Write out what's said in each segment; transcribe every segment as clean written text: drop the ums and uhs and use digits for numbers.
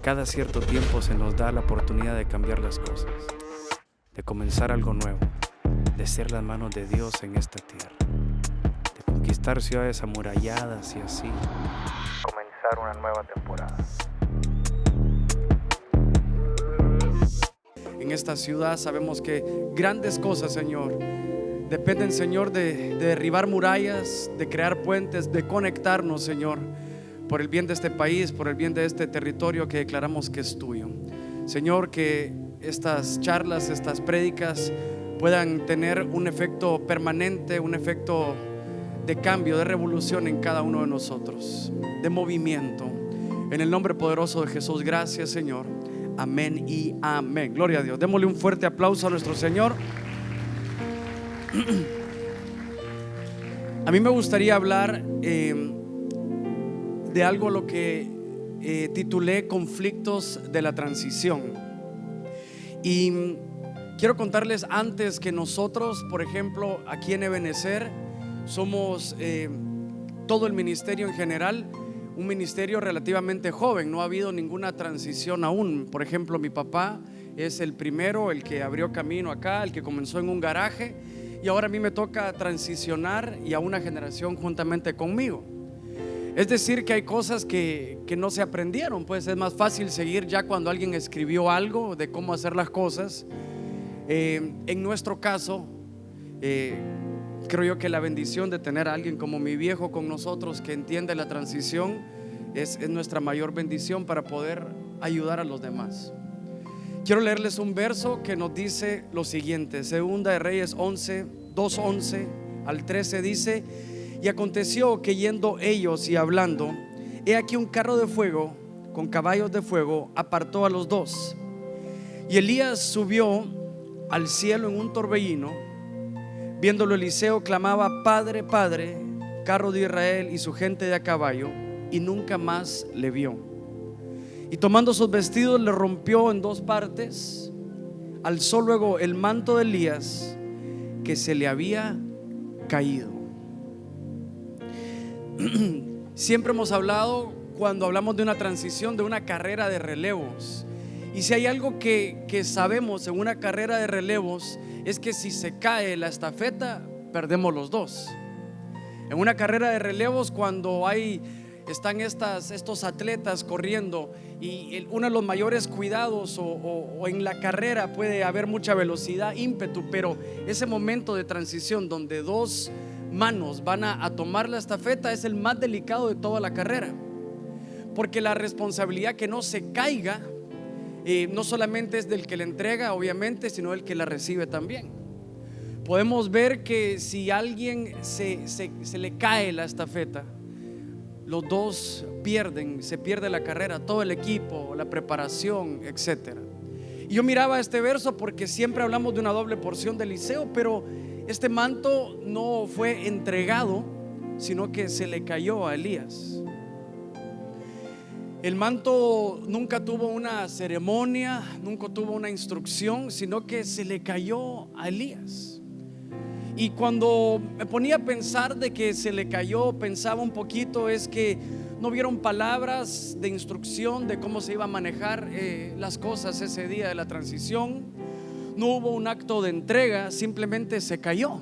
Cada cierto tiempo se nos da la oportunidad de cambiar las cosas, de comenzar algo nuevo, de ser las manos de Dios en esta tierra, de conquistar ciudades amuralladas y así comenzar una nueva temporada. En esta ciudad sabemos que grandes cosas, Señor, dependen, Señor, de derribar murallas, de crear puentes, de conectarnos, Señor, por el bien de este país, por el bien de este territorio que declaramos que es tuyo. Señor, que estas charlas, estas prédicas puedan tener un efecto permanente, un efecto de cambio, de revolución en cada uno de nosotros, de movimiento. En el nombre poderoso de Jesús, gracias, Señor. Amén y amén. Gloria a Dios. Démosle un fuerte aplauso a nuestro Señor. A mí me gustaría hablar de algo lo que titulé conflictos de la transición. Y quiero contarles antes que nosotros, por ejemplo, aquí en Ebenecer, somos todo el ministerio en general, un ministerio relativamente joven. No ha habido ninguna transición aún. Por ejemplo, mi papá es el primero, el que abrió camino acá, el que comenzó en un garaje, y ahora a mí me toca transicionar y a una generación juntamente conmigo. Es decir, que hay cosas que no se aprendieron. Pues es más fácil seguir ya cuando alguien escribió algo de cómo hacer las cosas. En nuestro caso, creo yo que la bendición de tener a alguien como mi viejo con nosotros, que entiende la transición, es nuestra mayor bendición para poder ayudar a los demás. Quiero leerles un verso que nos dice lo siguiente. Segunda de Reyes 11, 2:11 al 13 dice: y aconteció que yendo ellos y hablando, he aquí un carro de fuego con caballos de fuego apartó a los dos. Y Elías subió al cielo en un torbellino. Viéndolo Eliseo clamaba: Padre, Padre, carro de Israel y su gente de a caballo. Y nunca más le vio. Y tomando sus vestidos le rompió en dos partes. Alzó luego el manto de Elías que se le había caído. Siempre hemos hablado, cuando hablamos de una transición, de una carrera de relevos. Y si hay algo que sabemos en una carrera de relevos, es que si se cae la estafeta, perdemos los dos. En una carrera de relevos, cuando están estos atletas corriendo, y uno de los mayores cuidados o en la carrera puede haber mucha velocidad, ímpetu, pero ese momento de transición donde dos manos van a tomar la estafeta es el más delicado de toda la carrera, porque la responsabilidad que no se caiga no solamente es del que la entrega, obviamente, sino del que la recibe también. Podemos ver que si a alguien se le cae la estafeta, los dos pierden, se pierde la carrera, todo el equipo, la preparación, etcétera. Y yo miraba este verso porque siempre hablamos de una doble porción de Eliseo, pero este manto no fue entregado, sino que se le cayó a Elías. El manto nunca tuvo una ceremonia, nunca tuvo una instrucción, sino que se le cayó a Elías. Y cuando me ponía a pensar de que se le cayó, pensaba un poquito, es que no vieron palabras de instrucción de cómo se iba a manejar las cosas ese día de la transición. No hubo un acto de entrega, simplemente se cayó.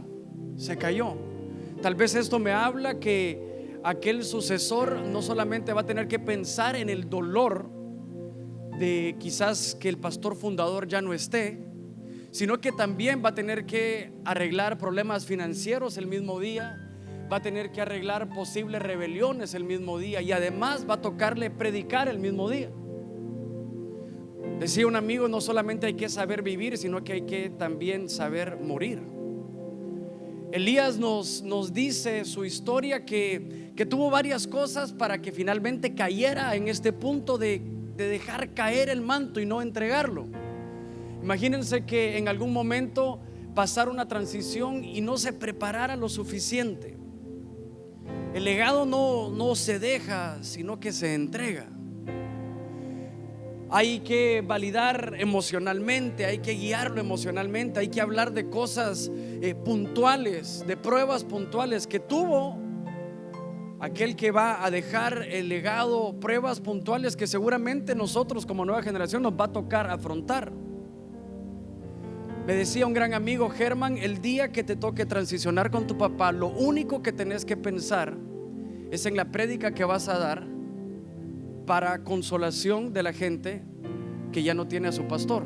Tal vez esto me habla que aquel sucesor no solamente va a tener que pensar en el dolor de quizás que el pastor fundador ya no esté, sino que también va a tener que arreglar problemas financieros el mismo día, va a tener que arreglar posibles rebeliones el mismo día, y además va a tocarle predicar el mismo día. Decía un amigo: no solamente hay que saber vivir, sino que hay que también saber morir. Elías nos dice su historia que tuvo varias cosas para que finalmente cayera en este punto de dejar caer el manto y no entregarlo. Imagínense que en algún momento pasara una transición y no se preparara lo suficiente. El legado no se deja, sino que se entrega. Hay que validar emocionalmente, hay que guiarlo emocionalmente, hay que hablar de cosas puntuales, de pruebas puntuales que tuvo aquel que va a dejar el legado, pruebas puntuales que seguramente nosotros como nueva generación nos va a tocar afrontar. Me decía un gran amigo, Germán, el día que te toque transicionar con tu papá, lo único que tenés que pensar es en la prédica que vas a dar para consolación de la gente que ya no tiene a su pastor.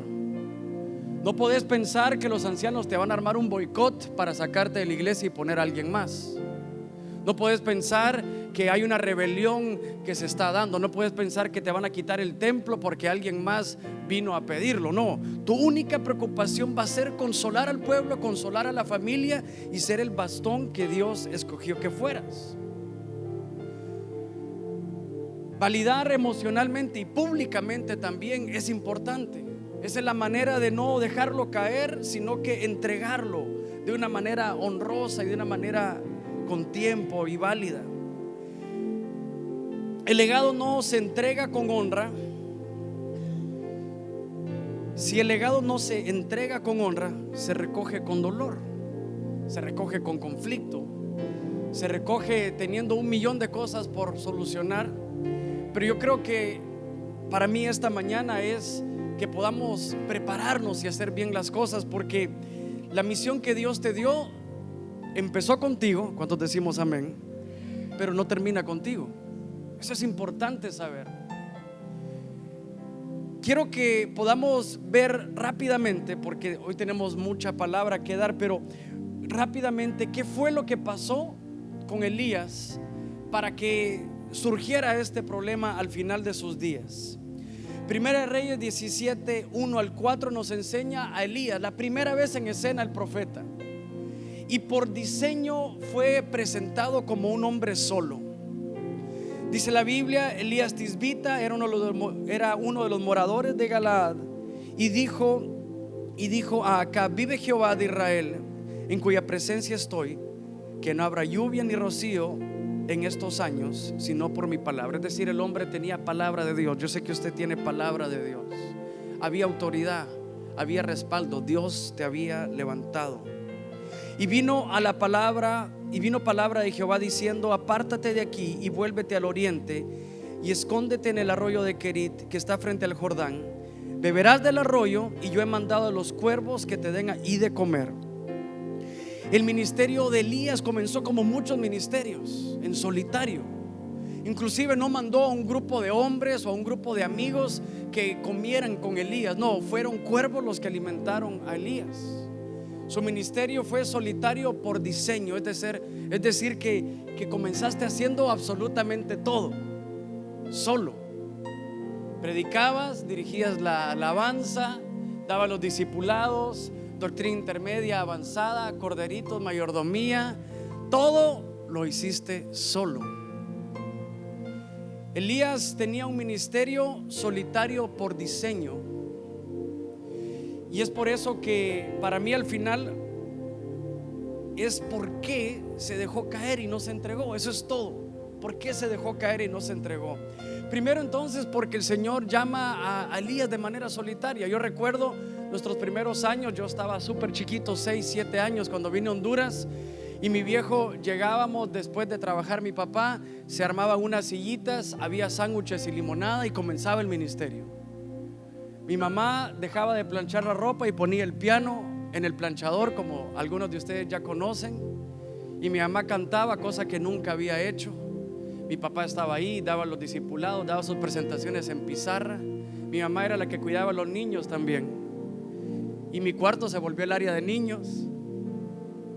No podés pensar que los ancianos te van a armar un boicot para sacarte de la iglesia y poner a alguien más. No puedes pensar que hay una rebelión que se está dando. No puedes pensar que te van a quitar el templo porque alguien más vino a pedirlo. No, tu única preocupación va a ser consolar al pueblo, consolar a la familia y ser el bastón que Dios escogió que fueras. Validar emocionalmente y públicamente también es importante. Esa es la manera de no dejarlo caer, sino que entregarlo de una manera honrosa y de una manera con tiempo y válida. El legado no se entrega con honra. Si el legado no se entrega con honra, se recoge con dolor, se recoge con conflicto, se recoge teniendo 1.000.000 de cosas por solucionar. Pero yo creo que para mí esta mañana es que podamos prepararnos y hacer bien las cosas, porque la misión que Dios te dio empezó contigo. ¿Cuántos decimos amén? Pero no termina contigo. Eso es importante saber. Quiero que podamos ver rápidamente, porque hoy tenemos mucha palabra que dar, pero rápidamente, ¿qué fue lo que pasó con Elías para que surgiera este problema al final de sus días? Primera de Reyes 17, 1 al 4 nos enseña a Elías, la primera vez en escena el profeta, y por diseño fue presentado como un hombre solo. Dice la Biblia, Elías Tisbita era uno de los moradores de Galaad, y dijo a Acab: vive Jehová de Israel, en cuya presencia estoy, que no habrá lluvia ni rocío en estos años, sino por mi palabra. Es decir, el hombre tenía palabra de Dios. Yo sé que usted tiene palabra de Dios. Había autoridad, había respaldo. Dios te había levantado. Y vino palabra de Jehová diciendo: apártate de aquí y vuélvete al oriente y escóndete en el arroyo de Querit, que está frente al Jordán. Beberás del arroyo, y yo he mandado a los cuervos que te den ahí de comer. El ministerio de Elías comenzó como muchos ministerios, en solitario. Inclusive no mandó a un grupo de hombres o a un grupo de amigos que comieran con Elías. No, fueron cuervos los que alimentaron a Elías. Su ministerio fue solitario por diseño. Es decir que comenzaste haciendo absolutamente todo solo. Predicabas, dirigías la alabanza, dabas los discipulados, doctrina intermedia, avanzada, corderitos, mayordomía. Todo lo hiciste solo. Elías tenía un ministerio solitario por diseño, y es por eso que para mí al final es por qué se dejó caer y no se entregó. Eso es todo. ¿Por qué se dejó caer y no se entregó? Primero, entonces, porque el Señor llama a Elías de manera solitaria. Yo recuerdo nuestros primeros años. Yo estaba súper chiquito, 6, 7 años, cuando vine a Honduras. Y mi viejo, llegábamos después de trabajar mi papá, se armaban unas sillitas, había sándwiches y limonada, y comenzaba el ministerio. Mi mamá dejaba de planchar la ropa y ponía el piano en el planchador, como algunos de ustedes ya conocen. Y mi mamá cantaba, cosa que nunca había hecho. Mi papá estaba ahí, daba los discipulados, daba sus presentaciones en pizarra. Mi mamá era la que cuidaba a los niños también. Y mi cuarto se volvió el área de niños,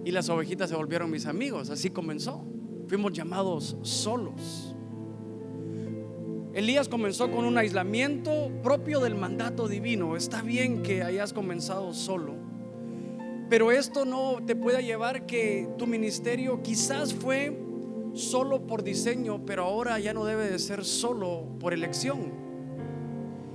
y las ovejitas se volvieron mis amigos. Así comenzó. Fuimos llamados solos. Elías comenzó con un aislamiento propio del mandato divino. Está bien que hayas comenzado solo, pero esto no te puede llevar que tu ministerio quizás fue solo por diseño, pero ahora ya no debe de ser solo por elección.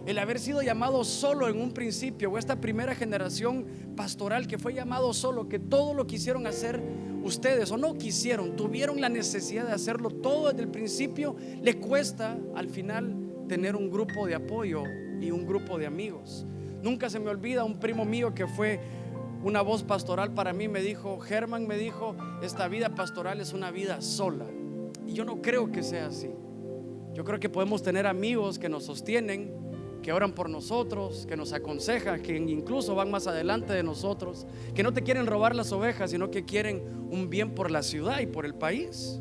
El haber sido llamado solo en un principio, o esta primera generación pastoral que fue llamado solo, que todo lo quisieron hacer ustedes, o no quisieron, tuvieron la necesidad de hacerlo todo desde el principio, le cuesta al final tener un grupo de apoyo y un grupo de amigos. Nunca se me olvida un primo mío que fue una voz pastoral para mí. Me dijo: Germán, me dijo, esta vida pastoral es una vida sola. Y yo no creo que sea así. Yo creo que podemos tener amigos que nos sostienen, que oran por nosotros, que nos aconsejan, que incluso van más adelante de nosotros, que no te quieren robar las ovejas, sino que quieren un bien por la ciudad y por el país.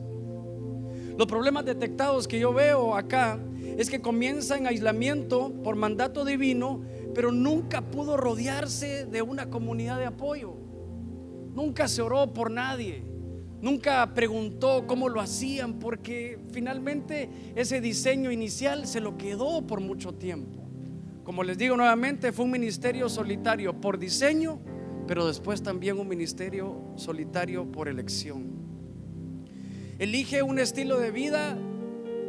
Los problemas detectados que yo veo acá es que comienza en aislamiento por mandato divino, pero nunca pudo rodearse de una comunidad de apoyo. Nunca se oró por nadie, nunca preguntó cómo lo hacían, porque finalmente ese diseño inicial se lo quedó por mucho tiempo. Como les digo nuevamente, fue un ministerio solitario por diseño, pero después también un ministerio solitario por elección. Elige un estilo de vida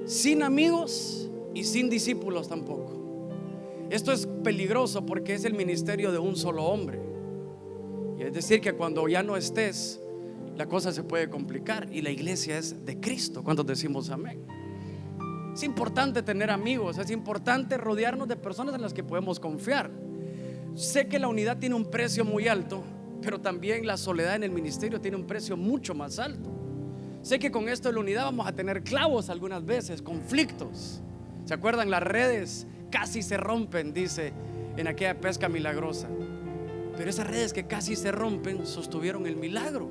sin amigos y sin discípulos tampoco. Esto es peligroso porque es el ministerio de un solo hombre. Y es decir que cuando ya no estés, la cosa se puede complicar. Y la iglesia es de Cristo. ¿Cuántos decimos amén? Es importante tener amigos, es importante rodearnos de personas en las que podemos confiar. Sé que la unidad tiene un precio muy alto, pero también la soledad en el ministerio tiene un precio mucho más alto. Sé que con esto de la unidad vamos a tener clavos algunas veces, conflictos. ¿Se acuerdan? Las redes casi se rompen, dice en aquella pesca milagrosa. Pero esas redes que casi se rompen sostuvieron el milagro.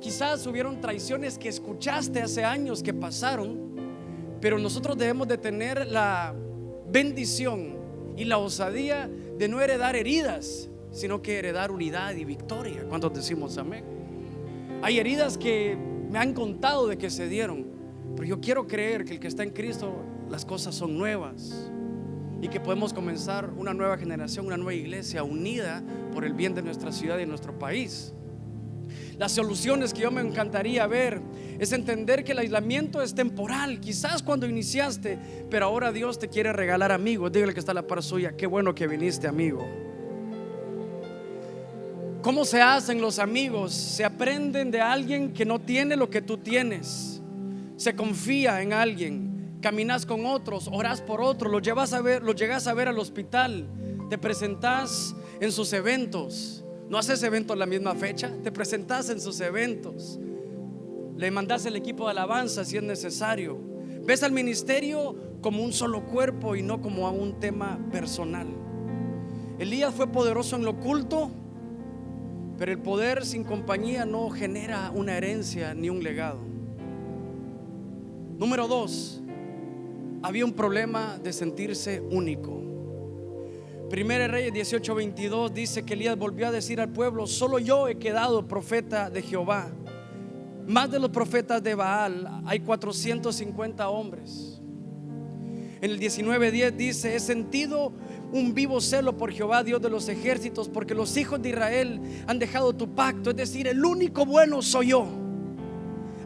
Quizás hubieron traiciones que escuchaste hace años que pasaron, pero nosotros debemos de tener la bendición y la osadía de no heredar heridas, sino que heredar unidad y victoria. ¿Cuántos decimos amén? Hay heridas que me han contado de que se dieron, pero yo quiero creer que el que está en Cristo, las cosas son nuevas y que podemos comenzar una nueva generación, una nueva iglesia unida por el bien de nuestra ciudad y nuestro país. Las soluciones que yo me encantaría ver es entender que el aislamiento es temporal, quizás cuando iniciaste, pero ahora Dios te quiere regalar amigos. Dígale que está a la par suya: qué bueno que viniste, amigo. ¿Cómo se hacen los amigos? Se aprenden de alguien que no tiene lo que tú tienes. Se confía en alguien, caminas con otros, oras por otros, los llegas a ver al hospital, te presentas en sus eventos. No haces eventos en la misma fecha, te presentas en sus eventos, le mandas el equipo de alabanza si es necesario. Ves al ministerio como un solo cuerpo y no como a un tema personal. Elías fue poderoso en lo oculto, pero el poder sin compañía no genera una herencia ni un legado. Número 2, había un problema de sentirse único. Primera Reyes 18:22 dice que Elías volvió a decir al pueblo: solo yo he quedado profeta de Jehová. Más de los profetas de Baal hay 450 hombres. En el 19:10 dice: he sentido un vivo celo por Jehová, Dios de los ejércitos, porque los hijos de Israel han dejado tu pacto, es decir, el único bueno soy yo.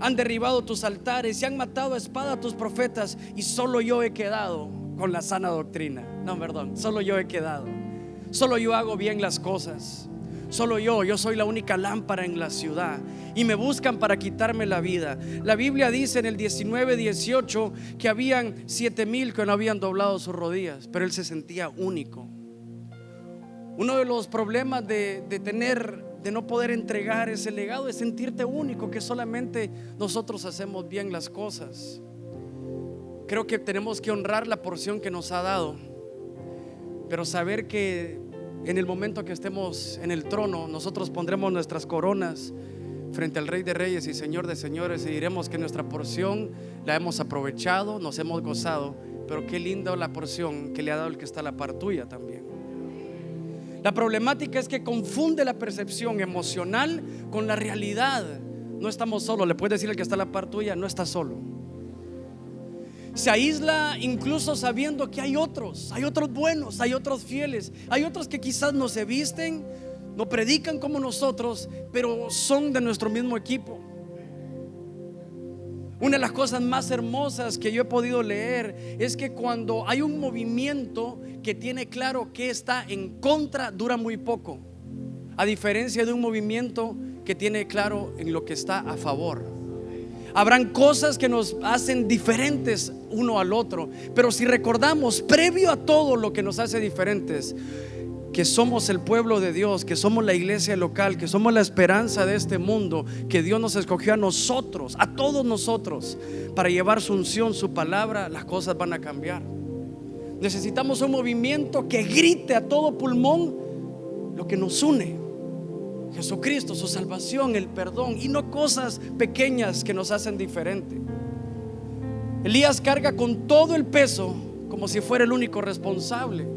Han derribado tus altares y han matado a espada a tus profetas, y solo yo he quedado con la sana doctrina. No, perdón, solo yo he quedado. Solo yo hago bien las cosas. Solo yo soy la única lámpara en la ciudad, y me buscan para quitarme la vida. La Biblia dice en el 19:18 que habían 7,000 que no habían doblado sus rodillas, pero él se sentía único. Uno de los problemas de no poder entregar ese legado es sentirte único, que solamente nosotros hacemos bien las cosas. Creo que tenemos que honrar la porción que nos ha dado, pero saber que en el momento que estemos en el trono, nosotros pondremos nuestras coronas frente al Rey de Reyes y Señor de Señores, y diremos que nuestra porción la hemos aprovechado, nos hemos gozado, pero qué linda la porción que le ha dado el que está a la par tuya también. La problemática es que confunde la percepción emocional con la realidad. No estamos solos. Le puedes decir al que está a la par tuya: no estás solo. Se aísla incluso sabiendo que hay otros buenos, hay otros fieles, hay otros que quizás no se visten, no predican como nosotros, pero son de nuestro mismo equipo. Una de las cosas más hermosas que yo he podido leer es que cuando hay un movimiento que tiene claro que está en contra, dura muy poco, a diferencia de un movimiento que tiene claro en lo que está a favor. Habrán cosas que nos hacen diferentes uno al otro, pero si recordamos, previo a todo lo que nos hace diferentes, que somos el pueblo de Dios, que somos la iglesia local, que somos la esperanza de este mundo, que Dios nos escogió a nosotros, a todos nosotros, para llevar su unción, su palabra, las cosas van a cambiar. Necesitamos un movimiento que grite a todo pulmón lo que nos une: Jesucristo, su salvación, el perdón, y no cosas pequeñas que nos hacen diferente. Elías carga con todo el peso como si fuera el único responsable.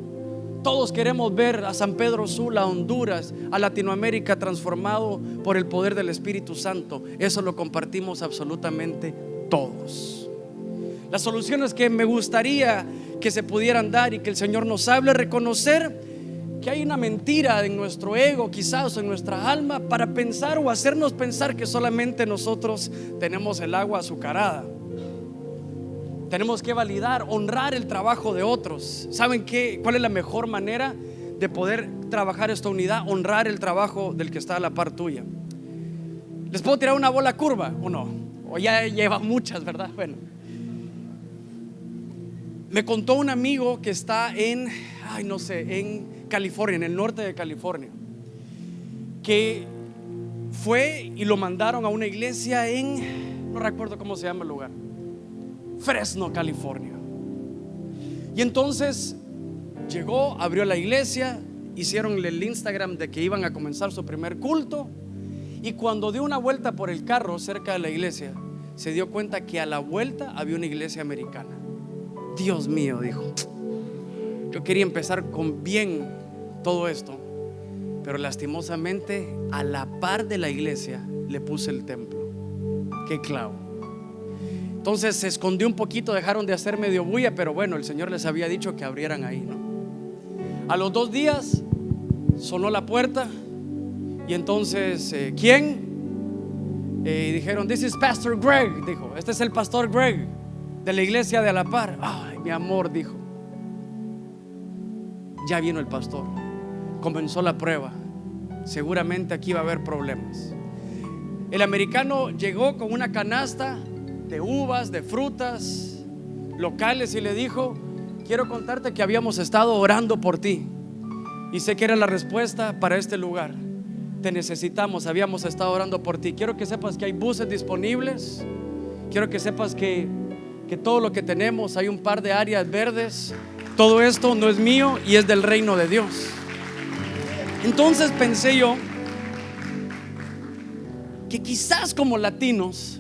Todos queremos ver a San Pedro Sula, a Honduras, a Latinoamérica transformado por el poder del Espíritu Santo. Eso lo compartimos absolutamente todos. Las soluciones que me gustaría que se pudieran dar y que el Señor nos hable, reconocer que hay una mentira en nuestro ego, quizás, o en nuestra alma, para pensar o hacernos pensar que solamente nosotros tenemos el agua azucarada. Tenemos que validar, honrar el trabajo de otros. ¿Saben qué? ¿Cuál es la mejor manera de poder trabajar esta unidad? Honrar el trabajo del que está a la par tuya. ¿Les puedo tirar una bola curva o no? O ya lleva muchas, ¿verdad? Bueno, me contó un amigo que está en California, en el norte de California, que fue y lo mandaron a una iglesia no recuerdo cómo se llama el lugar, Fresno, California. Y entonces llegó, abrió la iglesia, hicieron el Instagram de que iban a comenzar su primer culto, y cuando dio una vuelta por el carro cerca de la iglesia, se dio cuenta que a la vuelta había una iglesia americana. Dios mío, dijo, yo quería empezar con bien todo esto, pero lastimosamente a la par de la iglesia le puse el templo. Qué clavo. Entonces se escondió un poquito, dejaron de hacer medio bulla, pero bueno, el Señor les había dicho que abrieran ahí, ¿no? A los 2 días sonó la puerta y entonces ¿quién? Y dijeron, this is Pastor Greg. Dijo, este es el pastor Greg de la iglesia de a la par. Ay, mi amor, dijo, ya vino el pastor, comenzó la prueba, seguramente aquí va a haber problemas. El americano llegó con una canasta de uvas, de frutas locales, y le dijo, quiero contarte que habíamos estado orando por ti y sé que era la respuesta para este lugar. Te necesitamos, habíamos estado orando por ti. Quiero que sepas que hay buses disponibles. Quiero que sepas que todo lo que tenemos, hay un par de áreas verdes. Todo esto no es mío y es del reino de Dios. Entonces pensé yo que quizás como latinos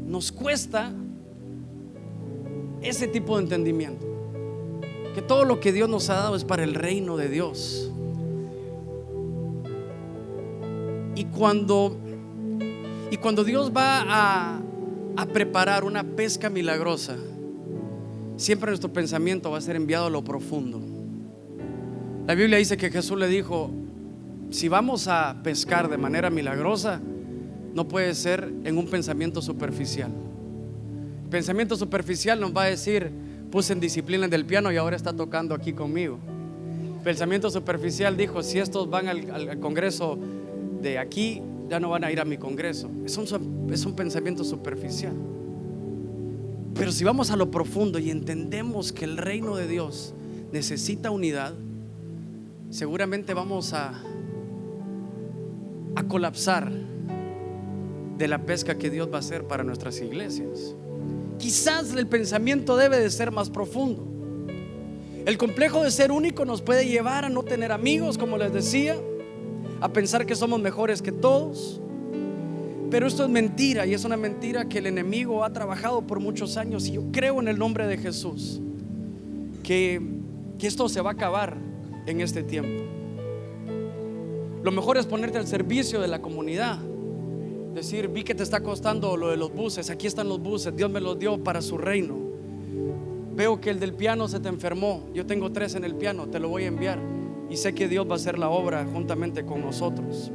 nos cuesta ese tipo de entendimiento, que todo lo que Dios nos ha dado es para el reino de Dios. Y cuando Dios va a preparar una pesca milagrosa, siempre nuestro pensamiento va a ser enviado a lo profundo. La Biblia dice que Jesús le dijo, si vamos a pescar de manera milagrosa, no puede ser en un pensamiento superficial. El pensamiento superficial nos va a decir, puse en disciplina del piano y ahora está tocando aquí conmigo. El pensamiento superficial dijo, si estos van al congreso de aquí, ya no van a ir a mi congreso. Es un pensamiento superficial. Pero si vamos a lo profundo y entendemos que el reino de Dios necesita unidad, seguramente vamos a colapsar de la pesca que Dios va a hacer para nuestras iglesias. Quizás el pensamiento debe de ser más profundo. El complejo de ser único nos puede llevar a no tener amigos, como les decía, a pensar que somos mejores que todos. Pero esto es mentira, y es una mentira que el enemigo ha trabajado por muchos años. Y yo creo en el nombre de Jesús que esto se va a acabar en este tiempo. Lo mejor es ponerte al servicio de la comunidad. Decir, vi que te está costando lo de los buses, aquí están los buses, Dios me los dio para su reino. Veo que el del piano se te enfermó, yo tengo 3 en el piano, te lo voy a enviar. Y sé que Dios va a hacer la obra juntamente con nosotros.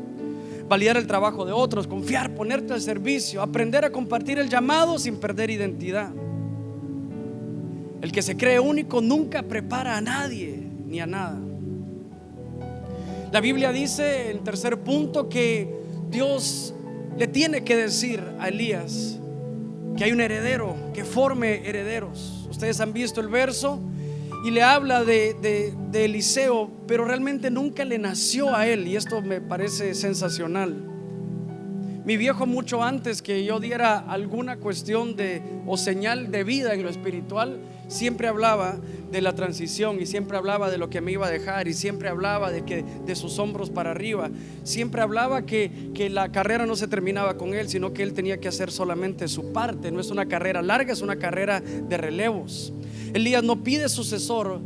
Validar el trabajo de otros, confiar, ponerte al servicio, aprender a compartir el llamado sin perder identidad. El que se cree único nunca prepara a nadie ni a nada. La Biblia dice, el tercer punto, que Dios le tiene que decir a Elías que hay un heredero, que forme herederos. Ustedes han visto el verso, y le habla de Eliseo, pero realmente nunca le nació a él, y esto me parece sensacional. Mi viejo, mucho antes que yo diera alguna cuestión o señal de vida en lo espiritual, siempre hablaba de la transición, y siempre hablaba de lo que me iba a dejar, y siempre hablaba de sus hombros para arriba. Siempre hablaba que la carrera no se terminaba con él, sino que él tenía que hacer solamente su parte. No es una carrera larga, es una carrera de relevos. Elías no pide sucesor,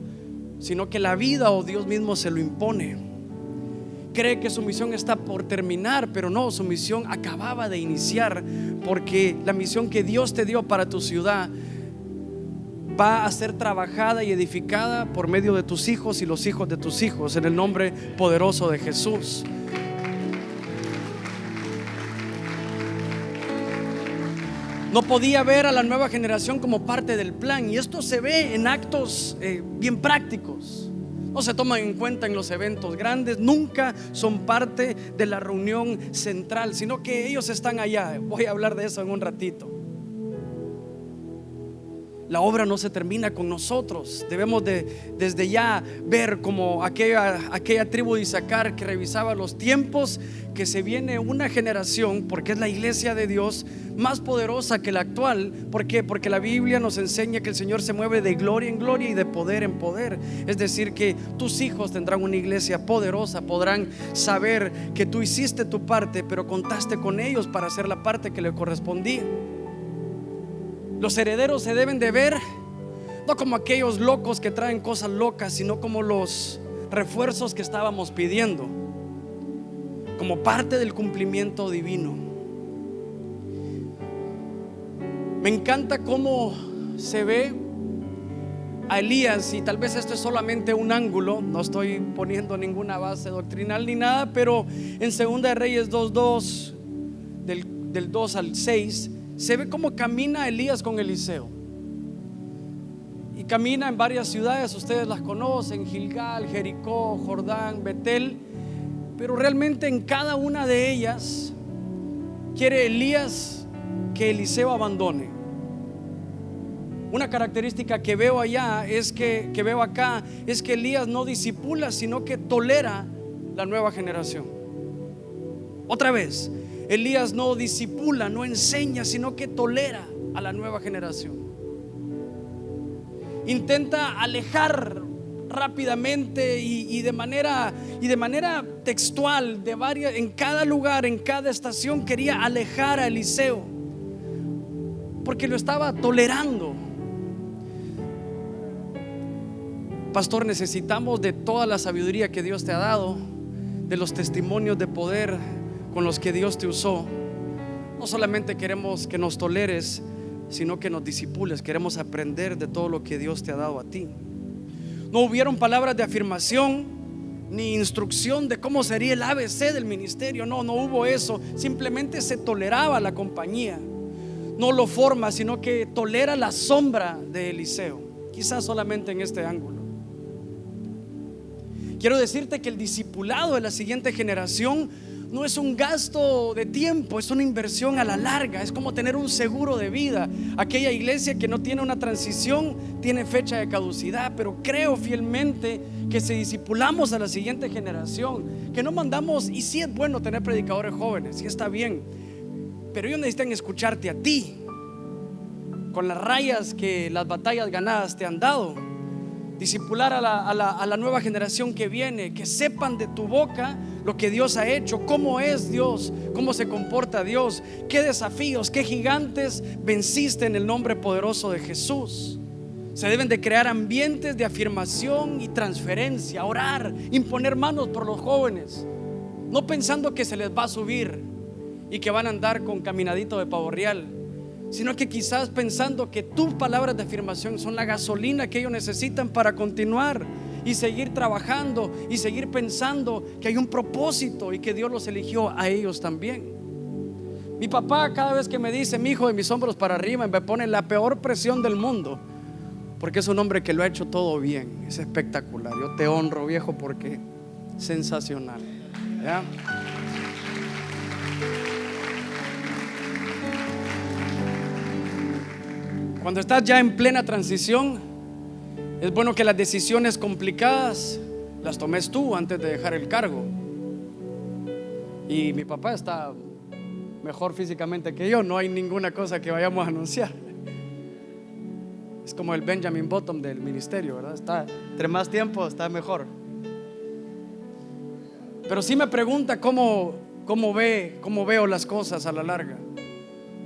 sino que la vida o Dios mismo se lo impone. Cree que su misión está por terminar, pero no, su misión acababa de iniciar, porque la misión que Dios te dio para tu ciudad va a ser trabajada y edificada por medio de tus hijos y los hijos de tus hijos, en el nombre poderoso de Jesús. No podía ver a la nueva generación como parte del plan, y esto se ve en actos bien prácticos. No se toman en cuenta en los eventos grandes, nunca son parte de la reunión central, sino que ellos están allá. Voy a hablar de eso en un ratito. La obra no se termina con nosotros. Debemos desde ya ver como aquella tribu de Isaacar que revisaba los tiempos, que se viene una generación, porque es la iglesia de Dios, más poderosa que la actual. ¿Por qué? Porque la Biblia nos enseña que el Señor se mueve de gloria en gloria y de poder en poder. Es decir, que tus hijos tendrán una iglesia poderosa, podrán saber que tú hiciste tu parte, pero contaste con ellos para hacer la parte que le correspondía. Los herederos se deben de ver no como aquellos locos que traen cosas locas, sino como los refuerzos que estábamos pidiendo, como parte del cumplimiento divino. Me encanta cómo se ve a Elías, y tal vez esto es solamente un ángulo, no estoy poniendo ninguna base doctrinal ni nada, pero en Segunda de Reyes 2:2, del 2 al 6, se ve cómo camina Elías con Eliseo. Y camina en varias ciudades, ustedes las conocen: Gilgal, Jericó, Jordán, Betel. Pero realmente en cada una de ellas quiere Elías que Eliseo abandone. Una característica que veo allá que veo acá es que Elías no discipula, sino que tolera la nueva generación. Otra vez, Elías no discipula, no enseña, sino que tolera a la nueva generación. Intenta alejar rápidamente y de manera textual, en cada lugar, en cada estación, quería alejar a Eliseo, porque lo estaba tolerando. Pastor, necesitamos de toda la sabiduría que Dios te ha dado, de los testimonios de poder con los que Dios te usó. No solamente queremos que nos toleres, sino que nos disipules. Queremos aprender de todo lo que Dios te ha dado a ti. No hubieron palabras de afirmación ni instrucción de cómo sería el ABC del ministerio. No hubo eso. Simplemente se toleraba la compañía. No lo forma, sino que tolera la sombra de Eliseo. Quizás solamente en este ángulo. Quiero decirte que el discipulado de la siguiente generación no es un gasto de tiempo, es una inversión a la larga. Es como tener un seguro de vida. Aquella iglesia que no tiene una transición tiene fecha de caducidad, pero creo fielmente que si discipulamos a la siguiente generación, que no mandamos, y sí es bueno tener predicadores jóvenes, sí está bien, pero ellos necesitan escucharte a ti, con las rayas que las batallas ganadas te han dado. Discipular a la nueva generación que viene, que sepan de tu boca lo que Dios ha hecho, cómo es Dios, cómo se comporta Dios, qué desafíos, qué gigantes venciste en el nombre poderoso de Jesús. Se deben de crear ambientes de afirmación y transferencia, orar, imponer manos por los jóvenes, no pensando que se les va a subir y que van a andar con caminadito de pavo real, sino que quizás pensando que tus palabras de afirmación son la gasolina que ellos necesitan para continuar y seguir trabajando y seguir pensando que hay un propósito y que Dios los eligió a ellos también. Mi papá, cada vez que me dice mi hijo, de mis hombros para arriba, me pone la peor presión del mundo, porque es un hombre que lo ha hecho todo bien. Es espectacular. Yo te honro, viejo, porque sensacional, ¿ya? Cuando estás ya en plena transición, Es bueno que las decisiones complicadas las tomes tú antes de dejar el cargo. Y mi papá está mejor físicamente que yo, no hay ninguna cosa que vayamos a anunciar. Es como el Benjamin Button del ministerio, ¿verdad? Está, entre más tiempo está mejor. Pero sí me pregunta cómo veo las cosas a la larga.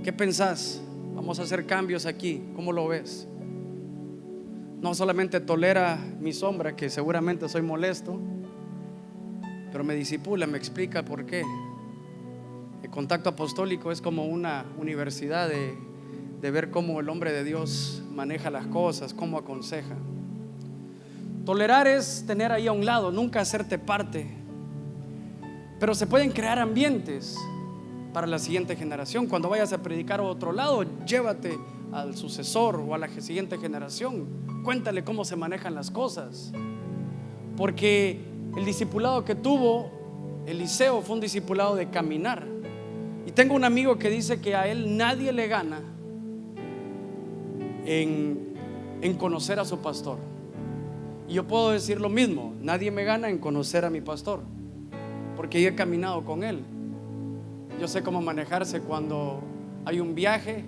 ¿Qué pensás? Vamos a hacer cambios aquí, ¿cómo lo ves? No solamente tolera mi sombra, que seguramente soy molesto, pero me disipula, me explica por qué. El contacto apostólico es como una universidad de ver cómo el hombre de Dios maneja las cosas, cómo aconseja. Tolerar es tener ahí a un lado, nunca hacerte parte. Pero se pueden crear ambientes para la siguiente generación. Cuando vayas a predicar a otro lado, llévate al sucesor o a la siguiente generación. Cuéntale cómo se manejan las cosas. Porque el discipulado que tuvo Eliseo fue un discipulado de caminar. Y tengo un amigo que dice que a él nadie le gana en conocer a su pastor. Y yo puedo decir lo mismo, nadie me gana en conocer a mi pastor, porque yo he caminado con él. Yo sé cómo manejarse cuando hay un viaje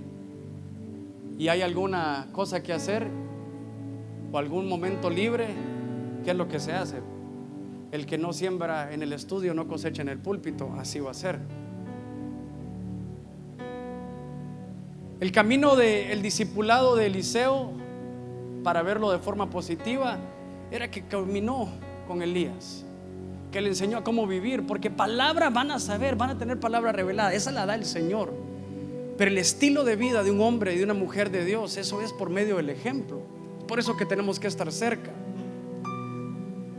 y hay alguna cosa que hacer o algún momento libre. ¿Qué es lo que se hace? El que no siembra en el estudio no cosecha en el púlpito, así va a ser. El camino del discipulado de Eliseo, para verlo de forma positiva, era que caminó con Elías, que le enseñó a cómo vivir, porque palabra van a saber, van a tener palabra revelada, esa la da el Señor. Pero el estilo de vida de un hombre y de una mujer de Dios, eso es por medio del ejemplo. Por eso que tenemos que estar cerca,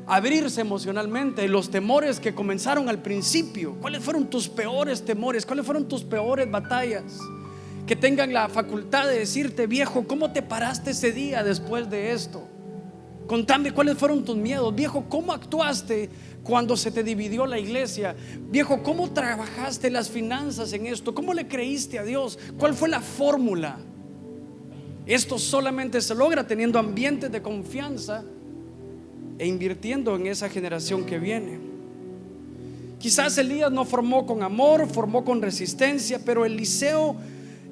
abrirse emocionalmente. Los temores que comenzaron al principio, ¿cuáles fueron tus peores temores? ¿Cuáles fueron tus peores batallas? Que tengan la facultad de decirte: viejo, ¿cómo te paraste ese día después de esto? Contame cuáles fueron tus miedos. Viejo, ¿cómo actuaste cuando se te dividió la iglesia? Viejo, ¿cómo trabajaste las finanzas en esto? ¿Cómo le creíste a Dios? ¿Cuál fue la fórmula? Esto solamente se logra teniendo ambientes de confianza e invirtiendo en esa generación que viene. Quizás Elías no formó con amor, formó con resistencia, pero Eliseo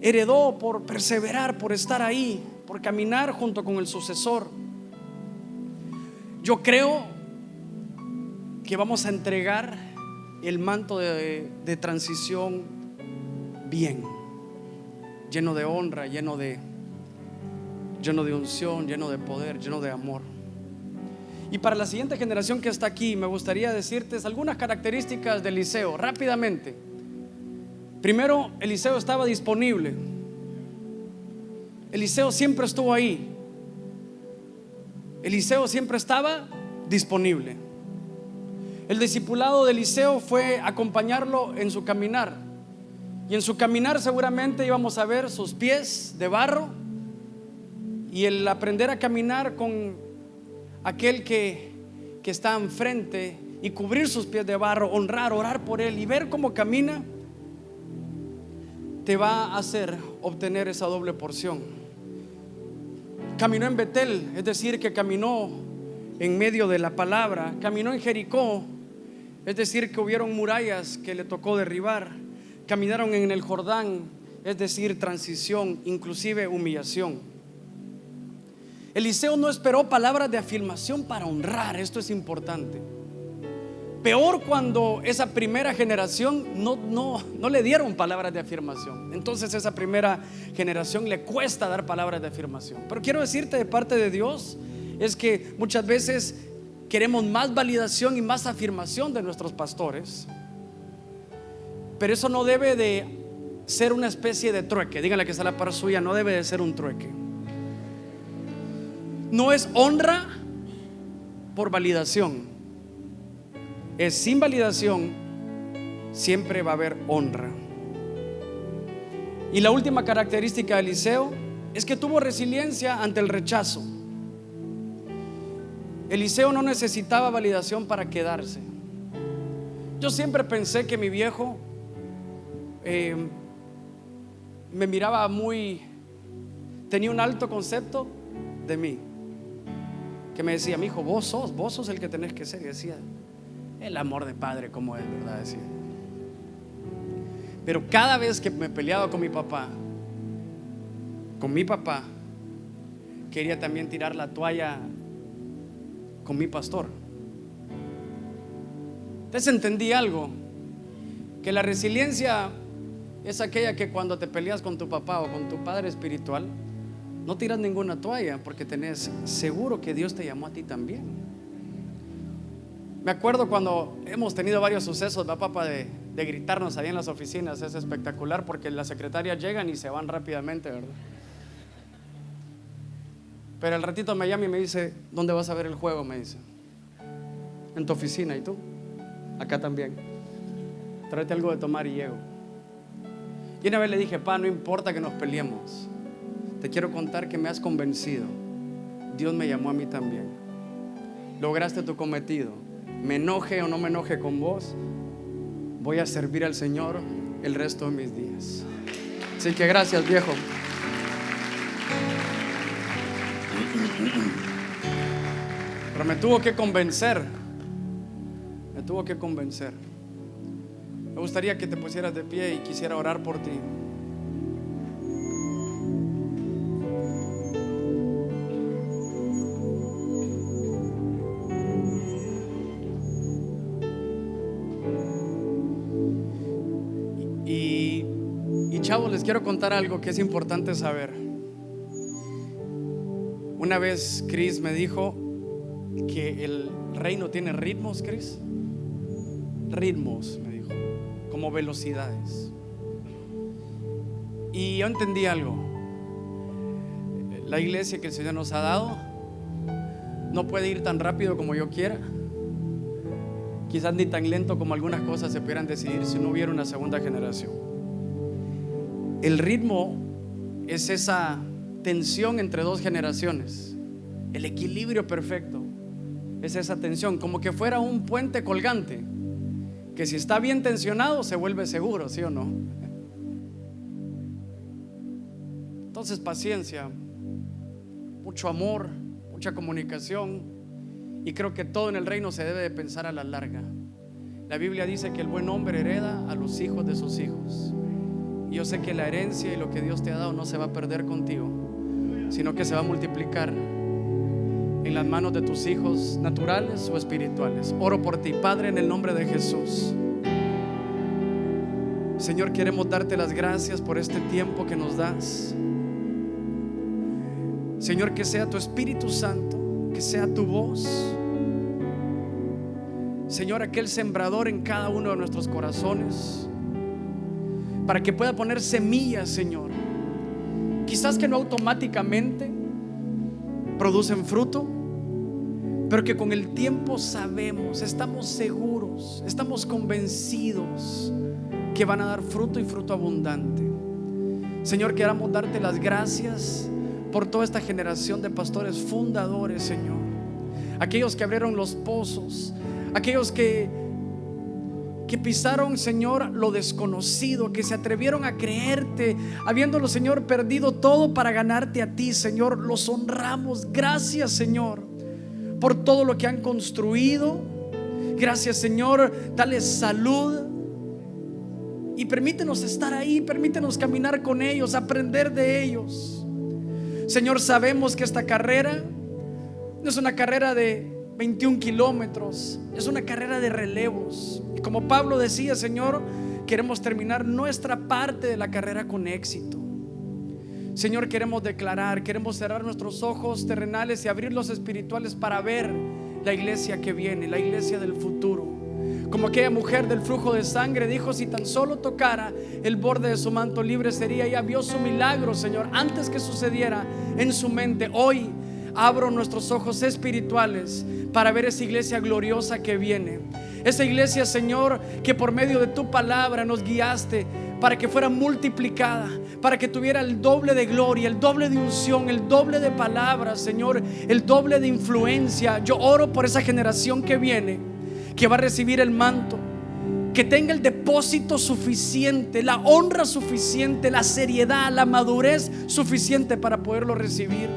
heredó por perseverar, por estar ahí, por caminar junto con el sucesor. Yo creo que vamos a entregar el manto de transición bien, lleno de honra, lleno de unción, lleno de poder, lleno de amor. Y para la siguiente generación que está aquí, me gustaría decirte algunas características de Eliseo rápidamente. Primero, Eliseo estaba disponible. Eliseo siempre estuvo ahí. Eliseo siempre estaba disponible. El discipulado de Eliseo fue acompañarlo en su caminar. Y en su caminar seguramente íbamos a ver sus pies de barro, y el aprender a caminar con aquel que está enfrente y cubrir sus pies de barro, honrar, orar por él y ver cómo camina, te va a hacer obtener esa doble porción. Caminó en Betel, es decir, que caminó en medio de la palabra. Caminó en Jericó, es decir, que hubieron murallas que le tocó derribar. Caminaron en el Jordán, es decir, transición, inclusive humillación. Eliseo no esperó palabras de afirmación para honrar. Esto es importante. Peor cuando esa primera generación no le dieron palabras de afirmación. Entonces esa primera generación le cuesta dar palabras de afirmación. Pero quiero decirte de parte de Dios es que muchas veces queremos más validación y más afirmación de nuestros pastores, pero eso no debe de ser una especie de trueque. Díganle que está a la par suya, no debe de ser un trueque. No es honra por validación, es sin validación. Siempre va a haber honra. Y la última característica de Eliseo es que tuvo resiliencia ante el rechazo. Eliseo no necesitaba validación para quedarse. Yo siempre pensé que mi viejo me miraba tenía un alto concepto de mí. que me decía: mi hijo, vos sos el que tenés que ser. Y decía: el amor de padre como es, ¿verdad? Decía. Pero cada vez que me peleaba con mi papá, quería también tirar la toalla con mi pastor. Entonces entendí algo, que la resiliencia es aquella que cuando te peleas con tu papá o con tu padre espiritual, no tiras ninguna toalla, porque tenés seguro que Dios te llamó a ti también. Me acuerdo cuando hemos tenido varios sucesos, papá, de gritarnos ahí en las oficinas. Es espectacular porque las secretarias llegan y se van rápidamente, ¿verdad? Pero al ratito me llama y me dice: ¿dónde vas a ver el juego? Me dice: en tu oficina. ¿Y tú? Acá también. Tráete algo de tomar y llego. Y una vez le dije: pa, no importa que nos peleemos, te quiero contar que me has convencido. Dios me llamó a mí también. Lograste tu cometido. Me enoje o no me enoje con vos, voy a servir al Señor el resto de mis días. Así que gracias, viejo. Pero me tuvo que convencer. Me gustaría que te pusieras de pie y quisiera orar por ti. Y chavos, les quiero contar algo que es importante saber. Una vez Chris me dijo que el reino tiene ritmos, Chris. Ritmos, me dijo, como velocidades. Y yo entendí algo. La iglesia que el Señor nos ha dado no puede ir tan rápido como yo quiera, quizás ni tan lento como algunas cosas se pudieran decidir si no hubiera una segunda generación. El ritmo es esa tensión entre dos generaciones. El equilibrio perfecto es esa tensión, como que fuera un puente colgante, que si está bien tensionado se vuelve seguro, ¿sí o no? Entonces, paciencia, mucho amor, mucha comunicación, y creo que todo en el reino se debe de pensar a la larga. La Biblia dice que el buen hombre hereda a los hijos de sus hijos. Y yo sé que la herencia y lo que Dios te ha dado no se va a perder contigo, sino que se va a multiplicar en las manos de tus hijos naturales o espirituales. Oro por ti, Padre, en el nombre de Jesús. Señor, queremos darte las gracias por este tiempo que nos das. Señor, que sea tu Espíritu Santo, que sea tu voz, Señor, aquel sembrador en cada uno de nuestros corazones, para que pueda poner semillas, Señor, quizás que no automáticamente producen fruto, pero que con el tiempo sabemos, estamos seguros, estamos convencidos que van a dar fruto y fruto abundante. Señor, queramos darte las gracias por toda esta generación de pastores fundadores, Señor, aquellos que abrieron los pozos, aquellos que pisaron, Señor, lo desconocido, que se atrevieron a creerte, habiéndolo, Señor, perdido todo para ganarte a ti. Señor, los honramos. Gracias, Señor, por todo lo que han construido. Gracias, Señor, dale salud y permítenos estar ahí, permítenos caminar con ellos, aprender de ellos. Señor, sabemos que esta carrera no es una carrera de 21 kilómetros, es una carrera de relevos. Y como Pablo decía, Señor, queremos terminar nuestra parte de la carrera con éxito. Señor, queremos declarar, queremos cerrar nuestros ojos terrenales y abrir los espirituales para ver la iglesia que viene, la iglesia del futuro. Como aquella mujer del flujo de sangre dijo: si tan solo tocara el borde de su manto, libre sería. Ella vio su milagro, Señor, antes que sucediera en su mente. Hoy abro nuestros ojos espirituales para ver esa iglesia gloriosa que viene. Esa iglesia, Señor, que por medio de tu palabra nos guiaste para que fuera multiplicada, para que tuviera el doble de gloria, el doble de unción, el doble de palabras, Señor, el doble de influencia. Yo oro por esa generación que viene, que va a recibir el manto, que tenga el depósito suficiente, la honra suficiente, la seriedad, la madurez suficiente para poderlo recibir.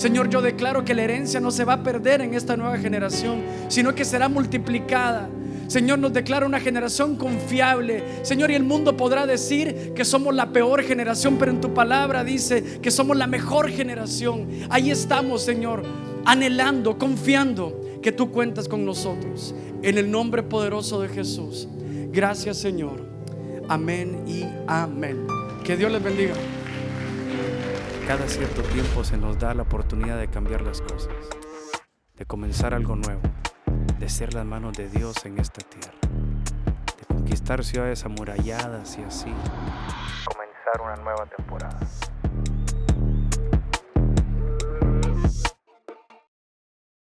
Señor, yo declaro que la herencia no se va a perder en esta nueva generación, sino que será multiplicada. Señor, nos declara una generación confiable. Señor, y el mundo podrá decir que somos la peor generación, pero en tu palabra dice que somos la mejor generación. Ahí estamos, Señor, anhelando, confiando que tú cuentas con nosotros. En el nombre poderoso de Jesús. Gracias, Señor. Amén y amén. Que Dios les bendiga. Cada cierto tiempo se nos da la oportunidad de cambiar las cosas, de comenzar algo nuevo, de ser las manos de Dios en esta tierra, de conquistar ciudades amuralladas y así comenzar una nueva temporada.